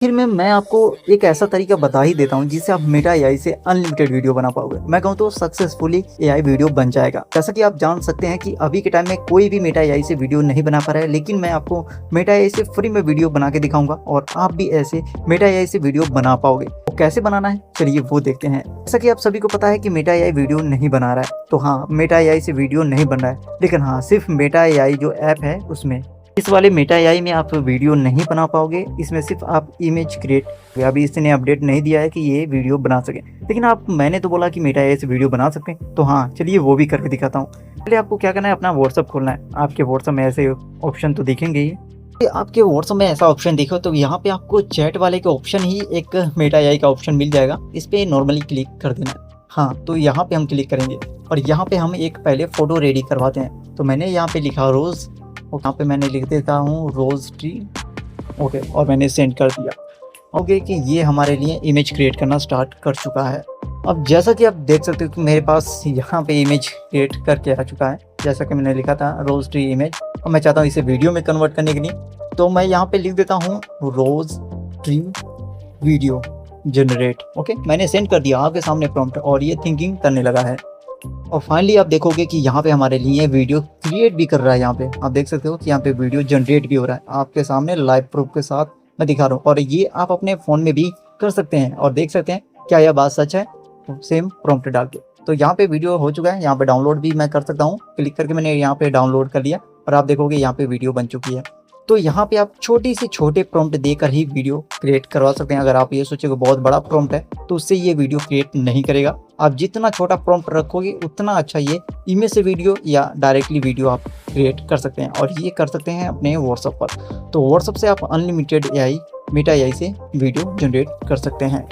फिर मैं आपको एक ऐसा तरीका बता ही देता हूँ जिससे आप मेटा एआई से अनलिमिटेड वीडियो बना पाओगे। मैं कहूँ तो सक्सेसफुली एआई वीडियो बन जाएगा। जैसा कि आप जान सकते हैं कि अभी के टाइम में कोई भी मेटा एआई से वीडियो नहीं बना पा रहा है, लेकिन मैं आपको मेटा एआई से फ्री में वीडियो बना के दिखाऊंगा और आप भी ऐसे मेटा एआई से वीडियो बना पाओगे। तो कैसे बनाना है चलिए वो देखते हैं। जैसा कि आप सभी को पता है कि मेटा एआई वीडियो नहीं बना रहा है, तो हाँ, मेटा एआई से वीडियो नहीं बन रहा है, लेकिन हाँ, सिर्फ मेटा एआई जो ऐप है उसमें इस वाले मेटा एआई में आप वीडियो नहीं बना पाओगे। इसमें सिर्फ आप इमेज क्रिएट, अभी इसने अपडेट नहीं दिया है कि ये वीडियो बना सके, लेकिन मैंने तो बोला कि मेटा एआई से वीडियो बना सकते हैं, तो हाँ चलिए वो भी करके दिखाता हूँ। पहले आपको क्या करना है, अपना व्हाट्सअप खोलना है। आपके व्हाट्सअप में ऐसे ऑप्शन तो दिखेंगे ही। आपके व्हाट्सअप में ऐसा ऑप्शन देखो तो यहाँ पे आपको चैट वाले के ऑप्शन ही एक मेटा एआई का ऑप्शन मिल जाएगा। इस पर नॉर्मली क्लिक कर देना है। हाँ, तो यहाँ पे हम क्लिक करेंगे और यहाँ पे हम एक पहले फोटो रेडी करवाते हैं। तो मैंने यहाँ पे लिखा रोज़, और यहाँ पे मैंने लिख देता हूँ रोज़ ट्री। ओके, और मैंने सेंड कर दिया। ओके कि ये हमारे लिए इमेज क्रिएट करना स्टार्ट कर चुका है। अब जैसा कि आप देख सकते हो कि मेरे पास यहाँ पे इमेज क्रिएट करके आ चुका है, जैसा कि मैंने लिखा था रोज़ ट्री इमेज। और मैं चाहता हूँ इसे वीडियो में कन्वर्ट करने के लिए, तो मैं यहाँ पे लिख देता हूँ रोज़ ट्री वीडियो जनरेट। ओके, मैंने सेंड कर दिया आपके सामने प्रॉम्प्ट और ये थिंकिंग करने लगा है। और फाइनली आप देखोगे कि यहाँ पे हमारे लिए वीडियो क्रिएट भी कर रहा है। यहाँ पे आप देख सकते हो कि यहाँ पे वीडियो जनरेट भी हो रहा है आपके सामने लाइव प्रूफ के साथ मैं दिखा रहा हूँ। और ये आप अपने फ़ोन में भी कर सकते हैं और देख सकते हैं क्या यह बात सच है, सेम प्रॉम्प्ट डाल के। तो यहाँ पे वीडियो हो चुका है। यहाँ पे डाउनलोड भी मैं कर सकता हूँ, क्लिक करके मैंने यहाँ पे डाउनलोड कर लिया और आप देखोगे यहाँ पे वीडियो बन चुकी है। तो यहाँ पे आप छोटी से छोटे प्रॉम्प्ट देकर ही वीडियो क्रिएट करवा सकते हैं। अगर आप ये सोचोगे बहुत बड़ा प्रॉम्प्ट है तो उससे ये वीडियो क्रिएट नहीं करेगा। आप जितना छोटा प्रॉम्प्ट रखोगे उतना अच्छा ये इमेज से वीडियो या डायरेक्टली वीडियो आप क्रिएट कर सकते हैं। और ये कर सकते हैं अपने व्हाट्सएप पर। तो व्हाट्सएप से आप अनलिमिटेड एआई मेटा एआई से वीडियो जनरेट कर सकते हैं।